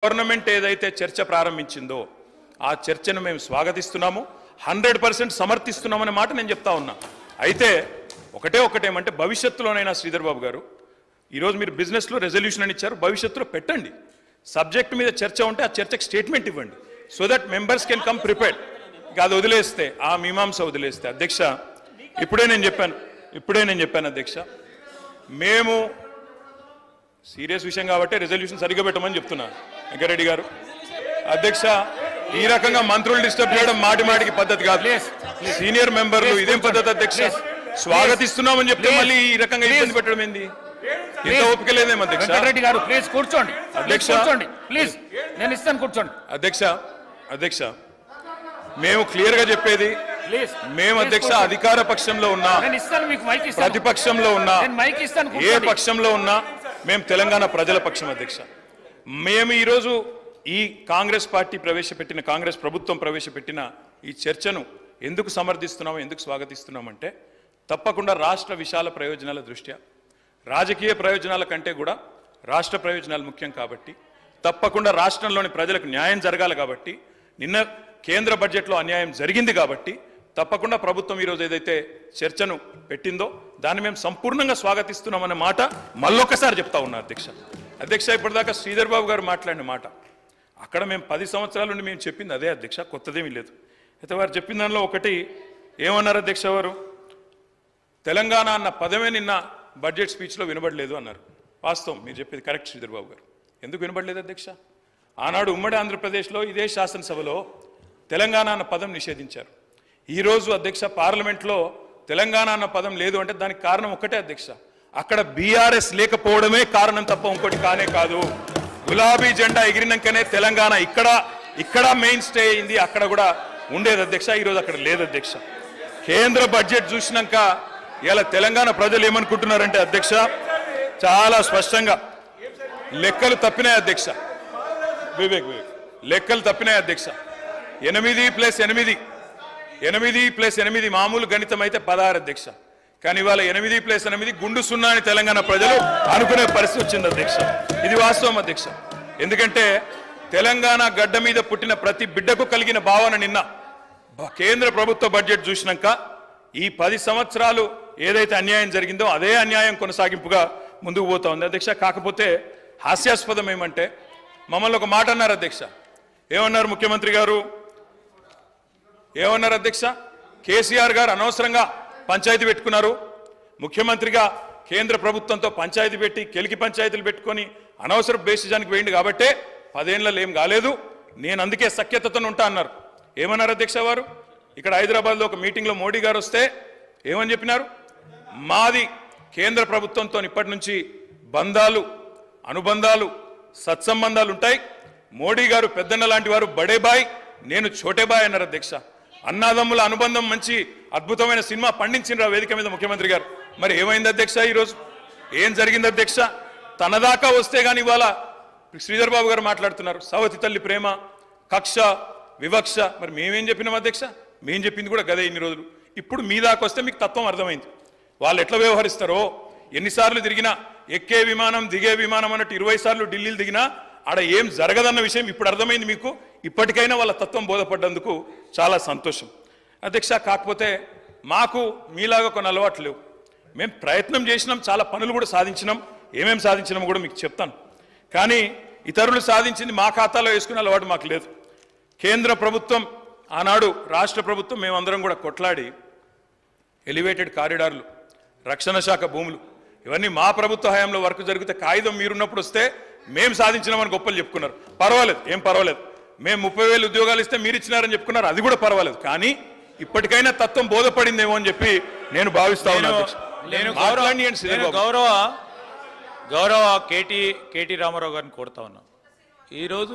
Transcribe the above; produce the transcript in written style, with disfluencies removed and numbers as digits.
Government ఏదైతే చర్చ ప్రారంభించిందో ఆ చర్చను మేము స్వాగతిస్తున్నాము, 100% సమర్థిస్తున్నామనే మాట నేను చెప్తా ఉన్నా. అయితే ఒకటేమంటే భవిష్యత్తులోనైనా శ్రీధర్ బాబు గారు, ఈరోజు మీరు బిజినెస్లో రెజల్యూషన్ అని ఇచ్చారు, భవిష్యత్తులో పెట్టండి. సబ్జెక్ట్ మీద చర్చ ఉంటే ఆ చర్చకు స్టేట్మెంట్ ఇవ్వండి, so that members can come prepared. ఇక అది వదిలేస్తే, ఆ మీమాంస వదిలేస్తే, అధ్యక్ష ఇప్పుడే నేను చెప్పాను అధ్యక్ష, మేము సీరియస్ విషయం కాబట్టి రెజల్యూషన్ సరిగ్గా పెట్టమని చెప్తున్నాను వెంకరెడ్డి గారు. అధ్యక్ష, ఈ రకంగా మంత్రులు డిస్టర్బ్ చేయడం మాటికి పద్ధతి కాదు. సీనియర్ మెంబర్లు ఇదేం పద్ధతి అధ్యక్ష? స్వాగతిస్తున్నామని చెప్తే మళ్ళీ ఈ రకంగా ఇబ్బంది పెట్టడం ఏంది? ఇంత ఓపిక లేదేమో అధ్యక్ష. వెంకరెడ్డి గారు ప్లీజ్ కూర్చోండి. అధ్యక్ష ప్లీజ్ నేను ఇస్తాను, కూర్చోండి. అధ్యక్ష మేము క్లియర్ గా చెప్పేది, మేము అధ్యక్ష అధికార పక్షంలో ఉన్నా, ప్రతిపక్షంలో ఉన్నా, ఏ పక్షంలో ఉన్నా మేము తెలంగాణ ప్రజల పక్షం అధ్యక్ష. మేము ఈరోజు ఈ కాంగ్రెస్ పార్టీ ప్రవేశపెట్టిన, కాంగ్రెస్ ప్రభుత్వం ప్రవేశపెట్టిన ఈ చర్చను ఎందుకు సమర్థిస్తున్నాము, ఎందుకు స్వాగతిస్తున్నామంటే, తప్పకుండా రాష్ట్ర విశాల ప్రయోజనాల దృష్ట్యా, రాజకీయ ప్రయోజనాల కంటే కూడా రాష్ట్ర ప్రయోజనాలు ముఖ్యం కాబట్టి, తప్పకుండా రాష్ట్రంలోని ప్రజలకు న్యాయం జరగాలి కాబట్టి, నిన్న కేంద్ర బడ్జెట్లో అన్యాయం జరిగింది కాబట్టి తప్పకుండా ప్రభుత్వం ఈరోజు ఏదైతే చర్చను పెట్టిందో దాన్ని మేము సంపూర్ణంగా స్వాగతిస్తున్నామన్న మాట మళ్ళొక్కసారి చెప్తా ఉన్నా అధ్యక్ష. ఇప్పటిదాకా శ్రీధర్ బాబు గారు మాట్లాడిన మాట, అక్కడ మేము 10 సంవత్సరాల నుండి మేము చెప్పింది అదే అధ్యక్ష, కొత్తదేమీ లేదు. అయితే వారు చెప్పిన దానిలో ఒకటి ఏమన్నారు అధ్యక్ష, వారు తెలంగాణ అన్న పదమే నిన్న బడ్జెట్ స్పీచ్లో వినబడలేదు అన్నారు. వాస్తవం, మీరు చెప్పేది కరెక్ట్ శ్రీధర్ బాబు గారు. ఎందుకు వినబడలేదు అధ్యక్ష? ఆనాడు ఉమ్మడి ఆంధ్రప్రదేశ్లో ఇదే శాసనసభలో తెలంగాణ అన్న పదం నిషేధించారు. ఈరోజు అధ్యక్ష పార్లమెంట్లో తెలంగాణ అన్న పదం లేదు అంటే దానికి కారణం ఒక్కటే అధ్యక్ష, అక్కడ బీఆర్ఎస్ లేకపోవడమే కారణం తప్ప ఇంకోటి కానే కాదు. గులాబీ జెండా ఎగిరినాకనే తెలంగాణ ఇక్కడ మెయిన్ స్టే అయింది, అక్కడ కూడా ఉండేది అధ్యక్ష. ఈరోజు అక్కడ లేదు అధ్యక్ష. కేంద్ర బడ్జెట్ చూసినాక ఇలా తెలంగాణ ప్రజలు ఏమనుకుంటున్నారంటే అధ్యక్ష, చాలా స్పష్టంగా లెక్కలు తప్పినాయి అధ్యక్ష. వివేక్ లెక్కలు తప్పినాయి అధ్యక్ష. 8+8 మామూలు గణితం అయితే 16 అధ్యక్ష. కానీ ఇవాళ 8+8 గుండు సున్నా అని తెలంగాణ ప్రజలు అనుకునే పరిస్థితి వచ్చింది అధ్యక్ష. ఇది వాస్తవం అధ్యక్ష. ఎందుకంటే తెలంగాణ గడ్డ మీద పుట్టిన ప్రతి బిడ్డకు కలిగిన భావన నిన్న కేంద్ర ప్రభుత్వ బడ్జెట్ చూసినాక ఈ 10 సంవత్సరాలు ఏదైతే అన్యాయం జరిగిందో అదే అన్యాయం కొనసాగింపుగా ముందుకు పోతా ఉంది అధ్యక్ష. కాకపోతే హాస్యాస్పదం ఏమంటే, మమ్మల్ని ఒక మాట అన్నారు అధ్యక్ష. ఏమన్నారు ముఖ్యమంత్రి గారు? ఏమన్నారు అధ్యక్ష? కేసీఆర్ గారు అనవసరంగా పంచాయతీ పెట్టుకున్నారు, ముఖ్యమంత్రిగా కేంద్ర ప్రభుత్వంతో పంచాయతీ పెట్టి కెలికి పంచాయతీలు పెట్టుకొని అనవసర బేసిజానికి వేయండి కాబట్టే 10 ఏళ్లలో ఏం కాలేదు, నేను అందుకే సఖ్యతతో ఉంటా అన్నారు. ఏమన్నారు అధ్యక్ష వారు? ఇక్కడ హైదరాబాద్లో ఒక మీటింగ్లో మోడీ గారు వస్తే ఏమని చెప్పినారు? మాది కేంద్ర ప్రభుత్వంతో ఇప్పటి నుంచి బంధాలు, అనుబంధాలు, సత్సంబంధాలు ఉంటాయి. మోడీ గారు పెద్దన్న లాంటి వారు, బడే బాయ్, నేను చోటే బాయ్ అన్నారు అధ్యక్ష. అన్నాదమ్ముల అనుబంధం మంచి అద్భుతమైన సినిమా పండించిన వేదిక మీద ముఖ్యమంత్రి గారు. మరి ఏమైంది అధ్యక్ష? ఈరోజు ఏం జరిగింది అధ్యక్ష? తన దాకా వస్తే కానీ ఇవాళ శ్రీధర్ బాబు గారు మాట్లాడుతున్నారు సవతి తల్లి ప్రేమ, కక్ష, వివక్ష. మరి మేమేం చెప్పినాం అధ్యక్ష? మేం చెప్పింది కూడా గదే ఇన్ని రోజులు. ఇప్పుడు మీ దాకా వస్తే మీకు తత్వం అర్థమైంది. వాళ్ళు ఎట్లా వ్యవహరిస్తారో, ఎన్నిసార్లు తిరిగినా, ఎక్కే విమానం దిగే విమానం అన్నట్టు 20 సార్లు ఢిల్లీలు దిగినా ఆడ ఏం జరగదన్న విషయం ఇప్పుడు అర్థమైంది మీకు. ఇప్పటికైనా వాళ్ళ తత్వం బోధపడ్డందుకు చాలా సంతోషం అధ్యక్ష. కాకపోతే మాకు మీలాగా కొన్ని అలవాట్లు లేవు. మేము ప్రయత్నం చేసినాం, చాలా పనులు కూడా సాధించినాం. ఏమేమి సాధించినామో కూడా మీకు చెప్తాను. కానీ ఇతరులు సాధించింది మా ఖాతాలో వేసుకునే అలవాటు మాకు లేదు. కేంద్ర ప్రభుత్వం, ఆనాడు రాష్ట్ర ప్రభుత్వం, మేమందరం కూడా కొట్లాడి ఎలివేటెడ్ కారిడార్లు, రక్షణ శాఖ భూములు, ఇవన్నీ మా ప్రభుత్వ హయాంలో వర్క్ జరిగితే కాగితం మీరున్నప్పుడు వస్తే మేము సాధించినామని గొప్పలు చెప్పుకున్నారు. పర్వాలేదు, ఏం పర్వాలేదు. మేము 30,000 ఉద్యోగాలు ఇస్తే మీరు ఇచ్చినారని చెప్పుకున్నారు, అది కూడా పర్వాలేదు. కానీ ఇప్పటికైనా తత్వం బోధపడిందేమో అని చెప్పి నేను భావిస్తా ఉన్నాను. గౌరవ కేటీ రామారావు గారిని కోరుతా ఉన్నా. ఈరోజు